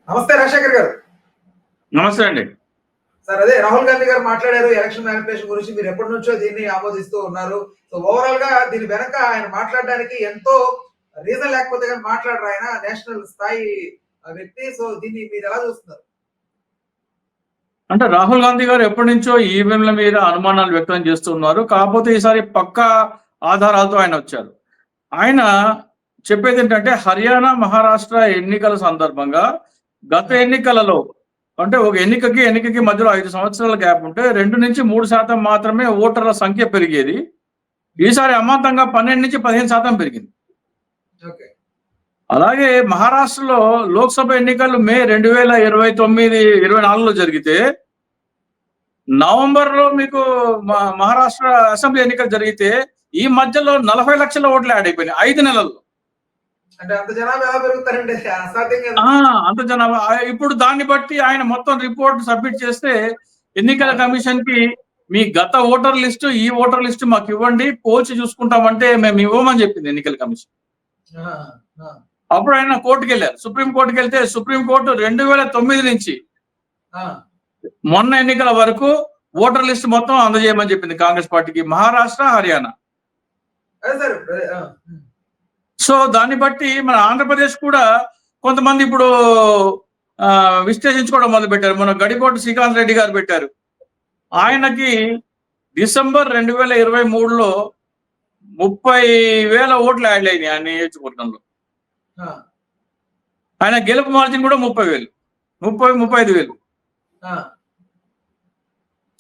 నమస్తే రాజశేఖర్ గారు. నమస్తే అండి. సార్ అదే రాహుల్ గాంధీ గారు మాట్లాడారు ఎలక్షన్ మ్యానిపులేషన్ గురించి. మీరు ఎప్పటి నుంచో దీన్ని ఆమోదిస్తూ ఉన్నారు. సో ఓవరాల్ గా దీని వెనక ఆయన మాట్లాడడానికి ఎంతో రీజన్ లేకపోతే కానీ మాట్లాడరు. ఆయన నేషనల్ స్థాయి వ్యక్తి. సో దీన్ని మీరు ఎలా చూస్తున్నారు? అంటే రాహుల్ గాంధీ గారు ఎప్పటి నుంచో ఈవీఎంల మీద అనుమానాలు వ్యక్తం చేస్తున్నారు. కాకపోతే ఈసారి పక్కా ఆధారాలతో ఆయన వచ్చారు. ఆయన చెప్పేది ఏంటంటే హర్యానా, మహారాష్ట్ర ఎన్నికల సందర్భంగా గత ఎన్నికలలో అంటే ఒక ఎన్నికకి మధ్యలో 5 సంవత్సరాల గ్యాప్ ఉంటే 2-3% మాత్రమే ఓటర్ల సంఖ్య పెరిగేది. ఈసారి అమాంతంగా 12-15% పెరిగింది. ఓకే. అలాగే మహారాష్ట్రలో లోక్సభ ఎన్నికలు మే 2024లో జరిగితే నవంబర్లో మీకు మహారాష్ట్ర అసెంబ్లీ ఎన్నికలు జరిగితే ఈ మధ్యలో 40 లక్షల ఓట్లు యాడ్ అయిపోయినాయి 5 నెలల్లో. అంటే అంత జనాభా ఎలా పెరుగుతారండి? అసాధ్యం కదా. అంత జనాభా. ఇప్పుడు దాన్ని బట్టి ఆయన మొత్తం రిపోర్ట్ సబ్మిట్ చేస్తే ఎన్నికల కమిషన్ కి మీ గత ఓటర్ లిస్టు ఈ ఓటర్ లిస్టు మాకు ఇవ్వండి, పోల్చి చూసుకుంటామంటే మేము ఇవ్వమని చెప్పింది ఎన్నికల కమిషన్. అప్పుడు ఆయన కోర్టుకు వెళ్ళారు. సుప్రీం కోర్టుకు వెళ్తే సుప్రీంకోర్టు 2009 నుంచి మొన్న ఎన్నికల వరకు ఓటర్ లిస్ట్ మొత్తం అందజేయమని చెప్పింది కాంగ్రెస్ పార్టీకి, మహారాష్ట్ర, హర్యానా. సో దాన్ని బట్టి మన ఆంధ్రప్రదేశ్ కూడా కొంతమంది ఇప్పుడు విశ్లేషించుకోవడం మొదలు పెట్టారు. మన గడికోట శ్రీకాంత్ రెడ్డి గారు పెట్టారు. ఆయనకి డిసెంబర్ 2023లో 30,000 ఓట్లు యాడ్ అయినాయి ఆ నియోజకవర్గంలో. ఆయన గెలుపు మార్జిన్ కూడా 30,000, 35,000.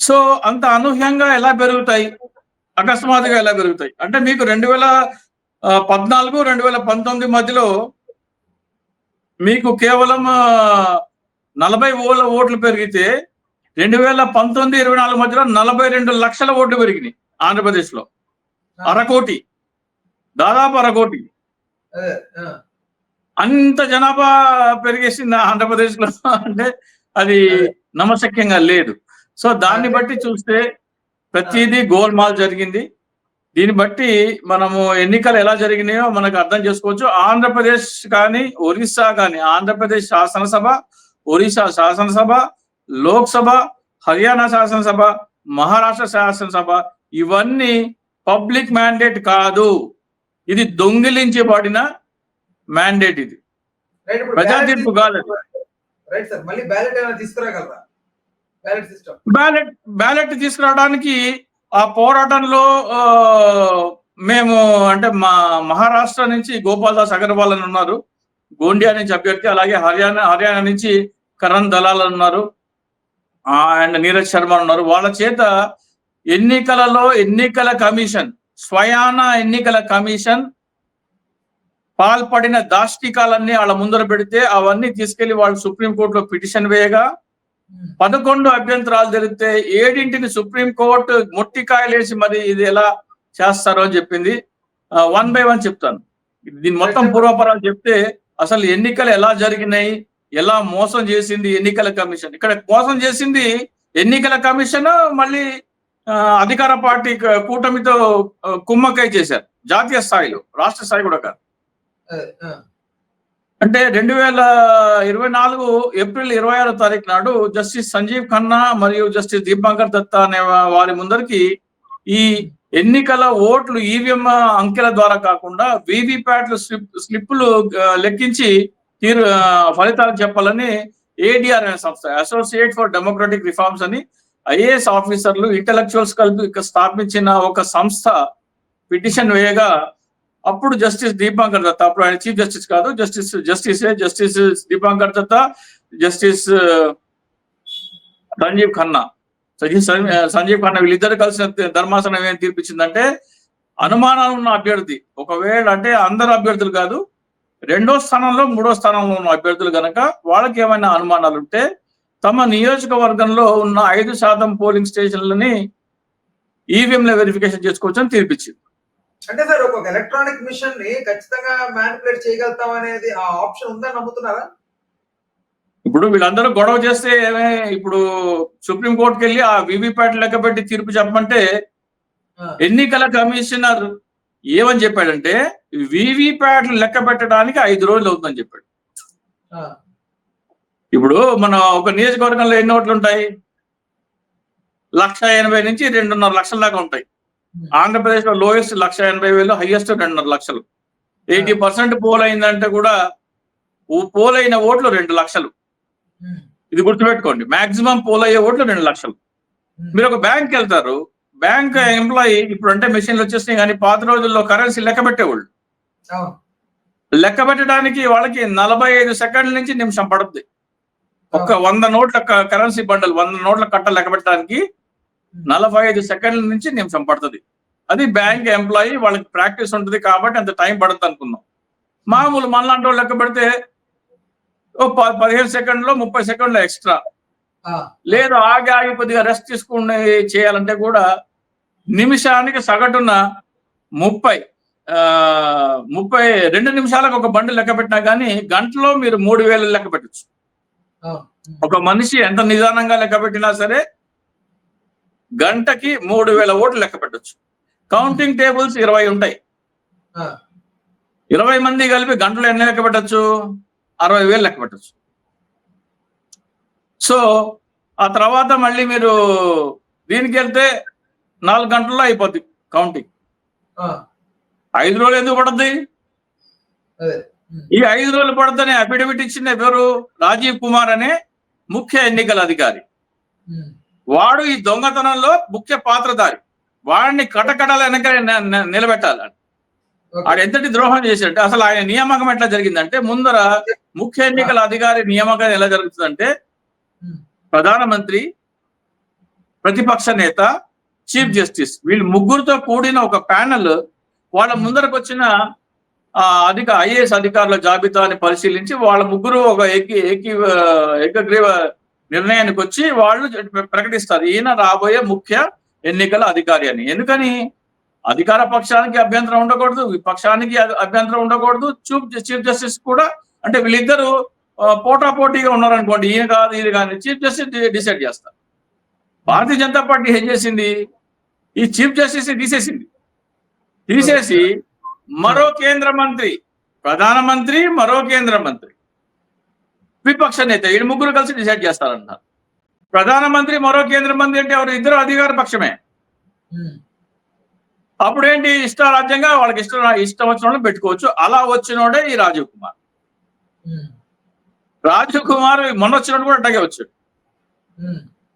సో అంత అనూహ్యంగా ఎలా పెరుగుతాయి, అకస్మాత్తుగా ఎలా పెరుగుతాయి అంటే మీకు 2014-2019 మధ్యలో మీకు కేవలం 40,000 ఓట్లు పెరిగితే 2019-24 మధ్యలో 42 లక్షల ఓట్లు పెరిగినాయి ఆంధ్రప్రదేశ్ లో. అరకోటి, దాదాపు అరకోటి. అంత జనాభా పెరిగేసింది ఆంధ్రప్రదేశ్ లో అంటే అది నమ్మశక్యంగా లేదు. సో దాన్ని బట్టి చూస్తే ప్రతిదీ గోల్మాల్ జరిగింది. దీన్ని బట్టి మనము ఎన్నికలు ఎలా జరిగినాయో మనకు అర్థం చేసుకోవచ్చు. ఆంధ్రప్రదేశ్ కానీ ఒరిస్సా కానీ, ఆంధ్రప్రదేశ్ శాసనసభ, ఒరిస్సా శాసనసభ, లోక్సభ, హర్యానా శాసనసభ, మహారాష్ట్ర శాసనసభ ఇవన్నీ పబ్లిక్ మ్యాండేట్ కాదు. ఇది దొంగిలించబడిన మ్యాండేట్. ఇది ప్రజా తీర్పు కాదు. బ్యాలెట్ తీసుకురావడానికి ఆ పోరాటంలో మేము అంటే మా మహారాష్ట్ర నుంచి గోపాల్ దాస్ అగర్వాల్ అని ఉన్నారు, గోండియా నుంచి అభ్యర్థి. అలాగే హర్యానా నుంచి కరణ్ దలాల్ ఉన్నారు, అండ్ నీరజ్ శర్మ ఉన్నారు. వాళ్ళ చేత ఎన్నికల కమిషన్, స్వయాన ఎన్నికల కమిషన్ పాల్పడిన దాష్టికాలన్నీ వాళ్ళ ముందర పెడితే అవన్నీ తీసుకెళ్లి వాళ్ళు సుప్రీంకోర్టులో పిటిషన్ వేయగా 11 అభ్యంతరాలు జరిగితే 7ంటిని సుప్రీంకోర్టు మొట్టికాయలేసి మరి ఇది ఎలా చేస్తారో అని చెప్పింది. 1 by 1 చెప్తాను. దీని మొత్తం పూర్వపరాలు చెప్తే అసలు ఎన్నికలు ఎలా జరిగినాయి, ఎలా మోసం చేసింది ఎన్నికల కమిషన్. ఇక్కడ మోసం చేసింది ఎన్నికల కమిషన్, మళ్ళీ అధికార పార్టీ కూటమితో కుమ్మక్కై చేశారు జాతీయ స్థాయిలో, రాష్ట్ర స్థాయి కూడా కాదు. అంటే 2024 ఏప్రిల్ 26వ తారీఖు నాడు జస్టిస్ సంజీవ్ ఖన్నా మరియు జస్టిస్ దీపాంకర్ దత్తా అనే వారి ముందరికి ఈ ఎన్నికల ఓట్లు ఈవీఎం అంకెల ద్వారా కాకుండా వీవీప్యాట్లు స్లిప్పులు లెక్కించి ఫలితాలు చెప్పాలని ఏడిఆర్ అనే సంస్థ, అసోసియేట్ ఫర్ డెమోక్రటిక్ రిఫార్మ్స్ అని ఐఏఎస్ ఆఫీసర్లు, ఇంటలెక్చువల్స్ కలిపి స్థాపించిన ఒక సంస్థ పిటిషన్ వేయగా అప్పుడు జస్టిస్ దీపాంకర్ దత్తా, అప్పుడు ఆయన చీఫ్ జస్టిస్ కాదు, జస్టిస్ దీపాంకర్ దత్తా, జస్టిస్ సంజీవ్ ఖన్నా వీళ్ళిద్దరు కలిసిన ధర్మాసనం ఏం తీర్పిచ్చిందంటే అనుమానాలు ఉన్న అభ్యర్థి, ఒకవేళ అంటే అందరు అభ్యర్థులు కాదు, 2వ స్థానంలో 3వ స్థానంలో ఉన్న అభ్యర్థులు కనుక వాళ్ళకి ఏమైనా అనుమానాలు ఉంటే తమ నియోజకవర్గంలో ఉన్న 5% పోలింగ్ స్టేషన్లని ఈవీఎంల వెరిఫికేషన్ చేసుకోవచ్చు అని తీర్పిచ్చింది. అంటే సార్ ఒక ఎలక్ట్రానిక్ మిషన్ ని ఖచ్చితంగా మ్యానిపులేట్ చేయగలుగుతాం అనేది ఆ ఆప్షన్ ఉందని నమ్ముతున్నారా? ఇప్పుడు వీళ్ళందరూ గొడవ చేస్తే ఇప్పుడు సుప్రీంకోర్టుకి వెళ్ళి ఆ వీవీప్యాట్ లెక్క పెట్టి తీర్పు చెప్పమంటే ఎన్నికల కమిషనర్ ఏమని చెప్పాడంటే వీవీప్యాట్లు లెక్క పెట్టడానికి 5 రోజులు అవుతుందని చెప్పాడు. ఇప్పుడు మన ఒక నియోజకవర్గంలో ఎన్ని ఓట్లు ఉంటాయి? 1,80,000 నుంచి 2.5 లక్షల దాకా ఉంటాయి. ఆంధ్రప్రదేశ్ లో లోయెస్ట్ 1,80,000, హైయెస్ట్ 2.5 లక్షలు. 80% పోల్ అయిందంటే కూడా పోల్ అయిన ఓట్లు 2 లక్షలు. ఇది గుర్తుపెట్టుకోండి. మాక్సిమం పోల్ అయ్యే ఓట్లు 2 లక్షలు. మీరు ఒక బ్యాంక్ వెళ్తారు, బ్యాంక్ ఎంప్లాయీ ఇప్పుడు అంటే మెషిన్లు వచ్చేసినాయి, కానీ పాత రోజుల్లో కరెన్సీ లెక్క పెట్టేవాళ్ళు. లెక్క పెట్టడానికి వాళ్ళకి 45 సెకండ్ల నుంచి నిమిషం పడుతుంది. ఒక 100 నోట్ల కరెన్సీ బండల్ 100 నోట్ల కట్ట లెక్క పెట్టడానికి 45 సెకండ్ల నుంచి నిమిషం పడుతుంది. అది బ్యాంక్ ఎంప్లాయీ, వాళ్ళకి ప్రాక్టీస్ ఉంటుంది కాబట్టి అంత టైం పడుతుంది అనుకున్నాం. మామూలు మనలాంటి వాళ్ళు లెక్క పెడితే 15 సెకండ్లో 30 సెకండ్లు ఎక్స్ట్రా. లేదు ఆగి కొద్దిగా రెస్ట్ తీసుకుని చేయాలంటే కూడా నిమిషానికి సగటున 32 నిమిషాలకు ఒక బండి లెక్క పెట్టినా కానీ గంటలో మీరు 3,000 లెక్క పెట్టచ్చు. ఒక మనిషి ఎంత నిదానంగా లెక్క పెట్టినా సరే గంటకి 3,000 ఓట్లు లెక్క పెట్టచ్చు. కౌంటింగ్ టేబుల్స్ 20 ఉంటాయి. 20 మంది కలిపి గంటలో ఎన్ని లెక్క పెట్టచ్చు? 60,000 లెక్క పెట్టచ్చు. సో ఆ తర్వాత మళ్ళీ మీరు దీనికి వెళ్తే 4 గంటల్లో అయిపోద్ది కౌంటింగ్. 5 రోజులు ఎందుకు పడుతుంది? ఈ 5 రోజులు పడుతుందని అఫిడవిట్ ఇచ్చిన ఎవరు? రాజీవ్ కుమార్ అనే ముఖ్య ఎన్నికల అధికారి. వాడు ఈ దొంగతనంలో ముఖ్య పాత్రధారి. వాడిని కటకటాల వెనక నిలబెట్టాలి. వాడు ఎంతటి ద్రోహం చేశాడంటే, అసలు ఆయన నియామకం ఎట్లా జరిగిందంటే, ముందర ముఖ్య ఎన్నికల అధికారి నియామకం ఎలా జరుగుతుందంటే, ప్రధానమంత్రి, ప్రతిపక్ష నేత, చీఫ్ జస్టిస్ వీళ్ళు ముగ్గురుతో కూడిన ఒక ప్యానెల్ వాళ్ళ ముందరకు వచ్చిన ఐఏఎస్ అధికారుల జాబితాని పరిశీలించి వాళ్ళ ముగ్గురు ఒక ఏకగ్రీవ నిర్ణయానికి వచ్చి వాళ్ళు ప్రకటిస్తారు, ఈయన రాబోయే ముఖ్య ఎన్నికల అధికారి అని. ఎందుకని? అధికార పక్షానికి అభ్యంతరం ఉండకూడదు, విపక్షానికి అభ్యంతరం ఉండకూడదు, చీఫ్ జస్టిస్ కూడా. అంటే వీళ్ళిద్దరు పోటాపోటీగా ఉన్నారనుకోండి, ఈయన కాదు ఇది కానీ చీఫ్ జస్టిస్ డిసైడ్ చేస్తారు. భారతీయ జనతా పార్టీ ఏం చేసింది? ఈ చీఫ్ జస్టిస్ తీసేసి మరో కేంద్ర మంత్రి, ప్రధానమంత్రి, మరో కేంద్ర మంత్రి, విపక్ష నేత, వీళ్ళు ముగ్గురు కలిసి డిసైడ్ చేస్తారన్నారు. ప్రధానమంత్రి మరో కేంద్ర మంత్రి అంటే ఎవరు? ఇద్దరు అధికార పక్షమే. అప్పుడేంటి? ఇష్టారాజ్యంగా వాళ్ళకి ఇష్టం వచ్చిన వాళ్ళని పెట్టుకోవచ్చు. అలా వచ్చినోడే ఈ రాజీవ్ కుమార్. రాజీవ్ కుమార్ మొన్న వచ్చినోడు కూడా అట్టగే వచ్చాడు.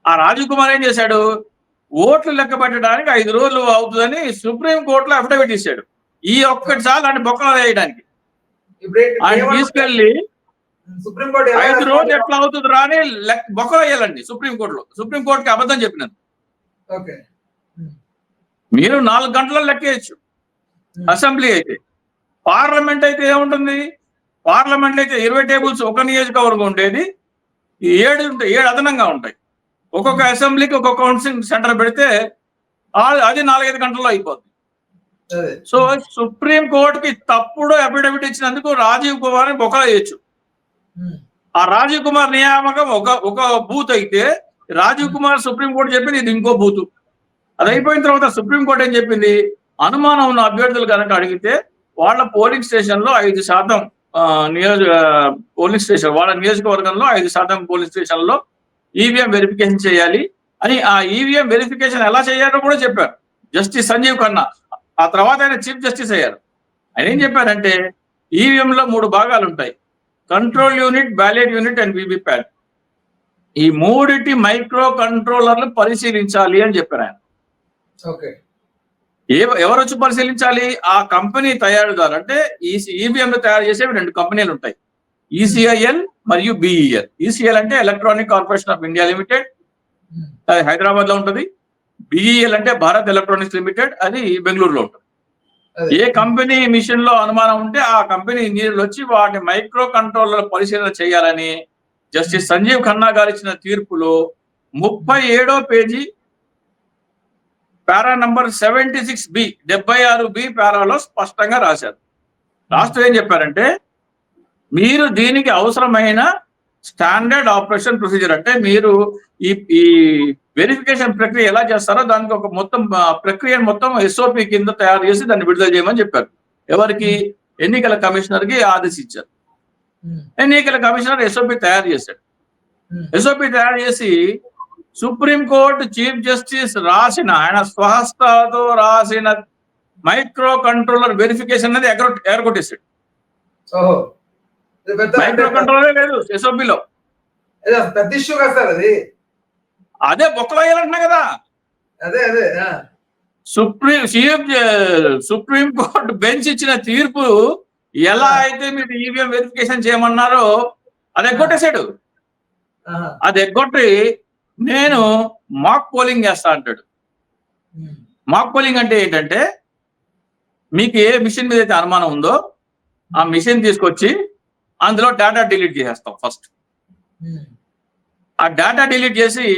ఆ రాజీవ్ కుమార్ ఏం చేశాడు? ఓట్లు లెక్క పెట్టడానికి 5 రోజులు అవుతుందని సుప్రీం కోర్టులో అఫిడవిట్ ఇచ్చాడు. ఈ ఒక్కటిసారి అంటే బొక్కలు వేయడానికి ఆయన తీసుకెళ్లి 5 రోజులు ఎట్లా అవుతుంది రాని బొక్కలు వేయాలండి సుప్రీంకోర్టులో. సుప్రీంకోర్టుకి అబద్ధం చెప్పినది. మీరు 4 గంటల్లో లెక్కేయచ్చు. అసెంబ్లీ అయితే. పార్లమెంట్ అయితే ఏముంటుంది? పార్లమెంట్ అయితే 20 టేబుల్స్ ఒక నియోజకవర్గం ఉండేది, 7 అదనంగా ఉంటాయి. ఒక్కొక్క అసెంబ్లీకి ఒక్కొక్క కౌన్సిలింగ్ సెంటర్ పెడితే అది 4-5 గంటల్లో అయిపోద్ది. సో సుప్రీం కోర్టుకి తప్పుడు అఫిడవిట్ ఇచ్చినందుకు రాజీవ్ కుమార్ ని బొక్కలు వేయచ్చు. ఆ రాజీవ్ కుమార్ నియామకం ఒక బూత్ అయితే, రాజీవ్ కుమార్ సుప్రీంకోర్టు చెప్పింది ఇది ఇంకో బూత్. అది అయిపోయిన తర్వాత సుప్రీంకోర్టు ఏం చెప్పింది? అనుమానం ఉన్న అభ్యర్థులు కనుక అడిగితే వాళ్ళ పోలింగ్ స్టేషన్ లో 5% పోలింగ్ స్టేషన్, వాళ్ళ నియోజకవర్గంలో 5% పోలింగ్ స్టేషన్ లో ఈవీఎం వెరిఫికేషన్ చేయాలి అని. ఆ ఈవీఎం వెరిఫికేషన్ ఎలా చేయాలో కూడా చెప్పారు జస్టిస్ సంజీవ్ ఖన్నా. ఆ తర్వాత ఆయన చీఫ్ జస్టిస్ అయ్యారు. ఆయన ఏం చెప్పారంటే, ఈవీఎం లో 3 భాగాలు ఉంటాయి: control unit, ballot unit and VVPAT. ఈ 3 మైక్రో కంట్రోలర్లు పరిశీలించాలి అని చెప్పారు ఆయన. ఎవరు వచ్చి పరిశీలించాలి? ఆ కంపెనీ తయారుదారు. అంటే ఈ ఈవీఎం తయారు చేసేవి 2 కంపెనీలు ఉంటాయి, ఈసీఐఎల్ మరియు బిఈఎల్. ఈసీఎల్ అంటే electronic corporation of India limited, అది హైదరాబాద్ లో ఉంటుంది. బిఈఎల్ అంటే భారత్ ఎలక్ట్రానిక్స్ లిమిటెడ్, అది బెంగళూరులో ఉంటుంది. ఏ కంపెనీ మిషన్ లో అనుమానం ఉంటే ఆ కంపెనీ ఇంజనీర్లు వచ్చి వాటి మైక్రో కంట్రోలర్ పరిశీలన చేయాలని జస్టిస్ సంజీవ్ ఖన్నా గారు ఇచ్చిన తీర్పులో 37వ పేజీ పారా నంబర్ 76B 76B పారాలో స్పష్టంగా రాశారు. రాష్ట్రం ఏం చెప్పారంటే, మీరు దీనికి అవసరమైన స్టాండర్డ్ ఆపరేషన్ ప్రొసీజర్, అంటే మీరు ఈ వెరిఫికేషన్ ప్రక్రియ ఎలా చేస్తారో దానికి ఒక మొత్తం ప్రక్రియ మొత్తం SOP కింద తయారు చేసి దాన్ని విడుదల చేయమని చెప్పారు. ఎవరికి? ఎన్నికల కమిషనర్ కి ఆదేశించారు. ఎన్నికల కమిషనర్ SOP తయారు చేశాడు. ఎస్ఓపి తయారు చేసి సుప్రీంకోర్టు చీఫ్ జస్టిస్ రాసిన, ఆయన స్వహస్తాలతో రాసిన మైక్రో కంట్రోలర్ వెరిఫికేషన్ అనేది ఎగరగొట్టేసాడు. ఓహో, ఇది పెద్ద మైక్రో కంట్రోలరే లేదు ఎస్ఓపిలో. పెద్ద ఇష్యూ కదా సార్ అది. అదే బొక్కలు వేయాలంటున్నా కదా. అదే అదే సుప్రీం కోర్టు బెంచ్ ఇచ్చిన తీర్పు ఎలా అయితే మీరు ఈవీఎం వెరిఫికేషన్ చేయమన్నారో అది ఎగ్గొట్టేశాడు. అది ఎగ్గొట్టి నేను మాక్ పోలింగ్ చేస్తా అంటాడు. మాక్ పోలింగ్ అంటే ఏంటంటే, మీకు ఏ మిషన్ మీద అయితే అనుమానం ఉందో ఆ మిషన్ తీసుకొచ్చి అందులో డేటా డిలీట్ చేసేస్తాం ఫస్ట్. ఆ డేటా డిలీట్ చేసి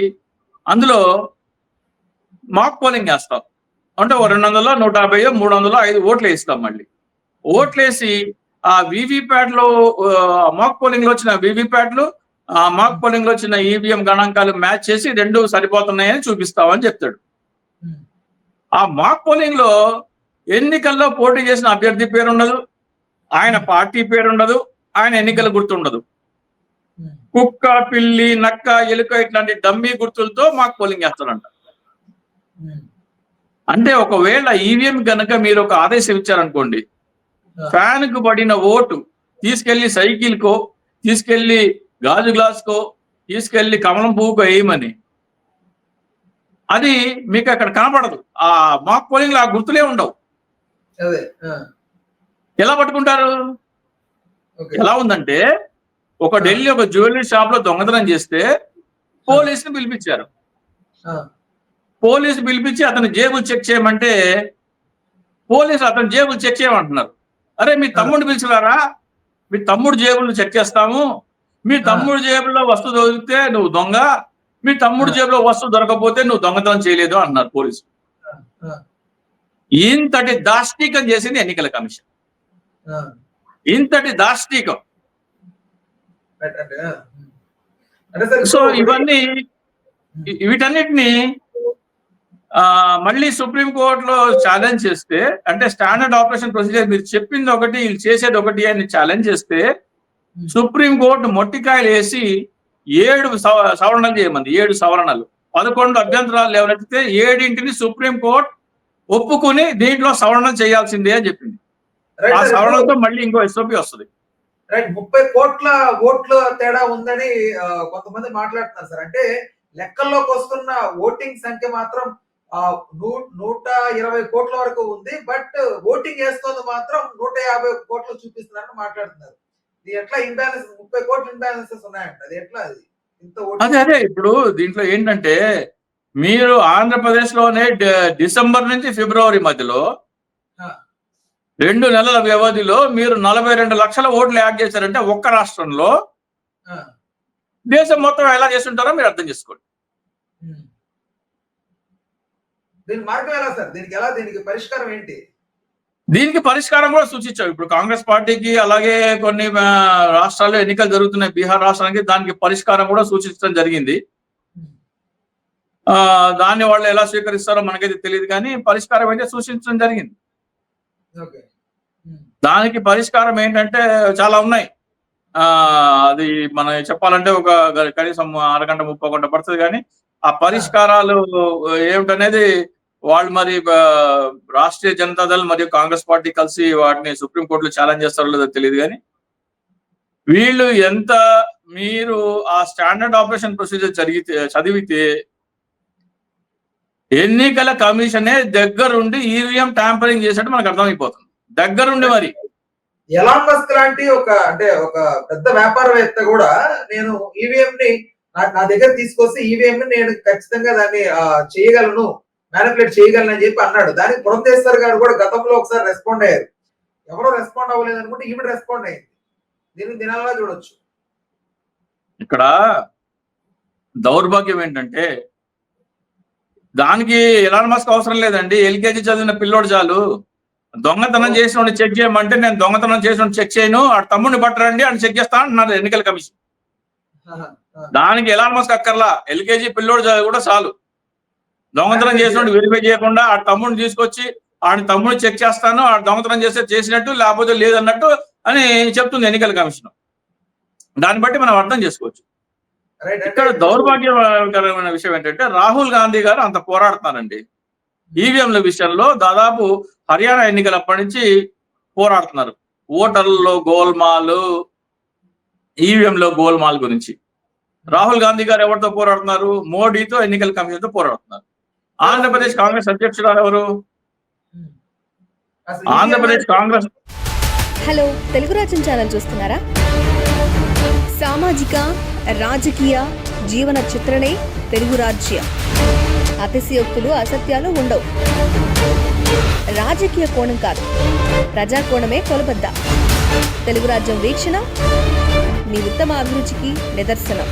అందులో మాక్ పోలింగ్ చేస్తాం. అంటే 200, 150, 300, 5 ఓట్లు వేస్తాం. మళ్ళీ ఓట్లు వేసి ఆ వీవీప్యాట్లో మాక్ పోలింగ్ లో వచ్చిన వీవీప్యాట్లు, ఆ మాక్ పోలింగ్ లో వచ్చిన ఈవీఎం గణాంకాలు మ్యాచ్ చేసి 2 సరిపోతున్నాయని చూపిస్తామని చెప్తాడు. ఆ మాక్ పోలింగ్ లో ఎన్నికల్లో పోటీ చేసిన అభ్యర్థి పేరు ఉండదు, ఆయన పార్టీ పేరు ఉండదు, ఆయన ఎన్నికల గుర్తుండదు. కుక్క, పిల్లి, నక్క, ఎలుక ఇట్లాంటి డమ్మీ గుర్తులతో మాక్ పోలింగ్ చేస్తారంట. అంటే ఒకవేళ ఈవీఎం కనుక మీరు ఒక ఆదేశం ఇచ్చారనుకోండి, ఫ్యాన్ కు పడిన ఓటు తీసుకెళ్లి సైకిల్ కో, తీసుకెళ్లి గాజు గ్లాస్ కో, తీసుకెళ్లి కమలం పువ్వుకో వేయమని, అది మీకు అక్కడ కనపడదు. ఆ మాక్ పోలింగ్ లో ఆ గుర్తులే ఉండవు. ఎలా పట్టుకుంటారు? ఎలా ఉందంటే, ఒక ఢిల్లీ ఒక జ్యువెలరీ షాప్ లో దొంగతనం చేస్తే పోలీసుని పిలిపించారు. పోలీసు పిలిపించి అతని జేబులు చెక్ చేయమంటే పోలీసు అతని జేబులు చెక్ చేయమంటున్నారు. అరే, మీ తమ్ముడు పిలిచినారా? మీ తమ్ముడు జేబులు చెక్ చేస్తాము, మీ తమ్ముడు జేబులో వస్తువు దొరికితే నువ్వు దొంగ, మీ తమ్ముడు జేబులో వస్తువు దొరకకపోతే నువ్వు దొంగతనం చేయలేదు అన్నారు పోలీసు. ఇంతటి దాష్టీకం చేసింది ఎన్నికల కమిషన్. ఇంతటి దాష్టీకం. సో ఇవన్నీ, వీటన్నిటిని మళ్ళీ సుప్రీంకోర్టులో ఛాలెంజ్ చేస్తే, అంటే స్టాండర్డ్ ఆపరేషన్ ప్రొసీజర్ మీరు చెప్పింది ఒకటి వీళ్ళు చేసేది ఒకటి అని ఛాలెంజ్ చేస్తే, సుప్రీంకోర్టు మొట్టికాయలు వేసి 7 సవరణలు చేయమంది. 7 సవరణలు, 11 అభ్యంతరాలు లేవనెత్తితే 7ంటిని సుప్రీంకోర్టు ఒప్పుకుని దీంట్లో సవరణ చేయాల్సిందే అని చెప్పింది. ఆ సవరణతో మళ్ళీ ఇంకో ఎస్ఓపి వస్తుంది. రైట్, 30 కోట్ల ఓట్ల తేడా ఉందని కొంతమంది మాట్లాడుతున్నారు సార్. అంటే లెక్కల్లోకి వస్తున్న ఓటింగ్ సంఖ్య మాత్రం 120 కోట్ల వరకు ఉంది, బట్ ఓటింగ్ వేస్తుంది మాత్రం 150 కోట్లు చూపిస్తున్నారని మాట్లాడుతున్నారు. ఇది ఎట్లా ఇంబ్యాలెన్స్? 30 కోట్ల ఇంబ్యాలెన్సెస్ ఉన్నాయంట, అది ఎట్లా? అది ఇంత అదే ఇప్పుడు దీంట్లో ఏంటంటే, మీరు ఆంధ్రప్రదేశ్ లోనే డిసెంబర్ నుంచి ఫిబ్రవరి మధ్యలో 2 నెలల వ్యవధిలో మీరు 42 లక్షల ఓట్లు యాడ్ చేశారంటే ఒక్క రాష్ట్రంలో, దేశం మొత్తం ఎలా చేస్తుంటారో మీరు అర్థం చేసుకోండి. దీని మార్గం ఎలా సార్? దీనికి పరిష్కారం ఏంటి? దీనికి పరిష్కారం కూడా సూచించావు. ఇప్పుడు కాంగ్రెస్ పార్టీకి, అలాగే కొన్ని రాష్ట్రాల్లో ఎన్నికలు జరుగుతున్నాయి, బీహార్ రాష్ట్రానికి, దానికి పరిష్కారం కూడా సూచించడం జరిగింది. దాన్ని వాళ్ళు ఎలా స్వీకరిస్తారో మనకైతే తెలియదు, కానీ పరిష్కారం అయితే సూచించడం జరిగింది. దానికి పరిష్కారం ఏంటంటే చాలా ఉన్నాయి. అది మనం చెప్పాలంటే ఒక కనీసం 1 గంట 30 గంట పడుతుంది. కానీ ఆ పరిష్కారాలు ఏమిటనేది వాళ్ళు మరి రాష్ట్రీయ జనతాదళ్ మరియు కాంగ్రెస్ పార్టీ కలిసి వాటిని సుప్రీంకోర్టులో ఛాలెంజ్ చేస్తారో లేదో తెలియదు. కానీ వీళ్ళు ఎంత మీరు ఆ స్టాండర్డ్ ఆపరేషన్ ప్రొసీజర్ చదివితే ఎన్నికల కమిషనే దగ్గరుండి ఈవీఎం ట్యాంపరింగ్ చేసినట్టు మనకు అర్థమైపోతుంది. దగ్గరుండి మరి ఎలాన్ మస్క్ లాంటి ఒక పెద్ద వ్యాపారవేత్త కూడా నేను ఈవీఎం ని నా దగ్గర తీసుకొస్తే ఈవీఎం ని నేను ఖచ్చితంగా దాన్ని చేయగలను, మ్యానిపులేట్ చేయగలను అని చెప్పి అన్నాడు. దానికి పురంధేశ్వర్ గారు కూడా గతంలో ఒకసారి రెస్పాండ్ అయ్యారు. ఎవరో రెస్పాండ్ అవ్వలేదు అనుకుంటే ఈవిడ రెస్పాండ్ అయింది. దీన్ని దినాలుగా చూడొచ్చు. ఇక్కడ దౌర్భాగ్యం ఏంటంటే, దానికి ఎలాన్ మస్క్ అవసరం లేదండి. ఎల్కేజీ చదివిన పిల్లోడు చాలు. దొంగతనం చేసిన చెక్ చేయమంటే నేను దొంగతనం చేసిన చెక్ చేయను, ఆ తమ్ముడిని పట్టరండి అని చెక్ చేస్తా అంటున్నారు ఎన్నికల కమిషన్. దానికి ఎలాన్ మస్క్ అక్కర్లా, ఎల్కేజీ పిల్లోడు కూడా చాలు. దొంగతనం చేసినట్టు వెరిఫై చేయకుండా ఆ తమ్ముడిని తీసుకొచ్చి ఆడి తమ్ముడిని చెక్ చేస్తాను, ఆ దొంగతనం చేస్తే చేసినట్టు లేకపోతే లేదన్నట్టు అని చెప్తుంది ఎన్నికల కమిషన్. దాన్ని బట్టి మనం అర్థం చేసుకోవచ్చు. రైట్. అంటే ఇక్కడ దౌర్భాగ్యకరమైన విషయం ఏంటంటే రాహుల్ గాంధీ గారు అంత పోరాడుతున్నారండి. ఈవీఎంల విషయంలో దాదాపు హర్యానా ఎన్నికలప్పటి నుంచి పోరాడుతున్నారు. ఓటర్లలో గోల్మాల్, ఈవీఎంలో గోల్మాల్ గురించి. రాహుల్ గాంధీ గారు ఎవరితో పోరాడుతున్నారు? మోడీతో, ఎన్నికల కమిషన్తో పోరాడుతున్నారు. ఆంధ్రప్రదేశ్ కాంగ్రెస్ అధ్యక్షురాలు ఎవరు? అసలు ఆంధ్రప్రదేశ్ కాంగ్రెస్. హలో, తెలుగు రాజ్యం ఛానల్ చూస్తున్నారా? సామాజిక, రాజకీయ, జీవన చిత్రణే తెలుగు రాజ్యం. అతిశయోక్తులు, అసత్యాలు ఉండవు. రాజకీయ కోణం కాదు, ప్రజా కోణమే కొలబద్ద. తెలుగు రాజ్యం వీక్షణ మీ ఉత్తమ అభిరుచికి నిదర్శనం.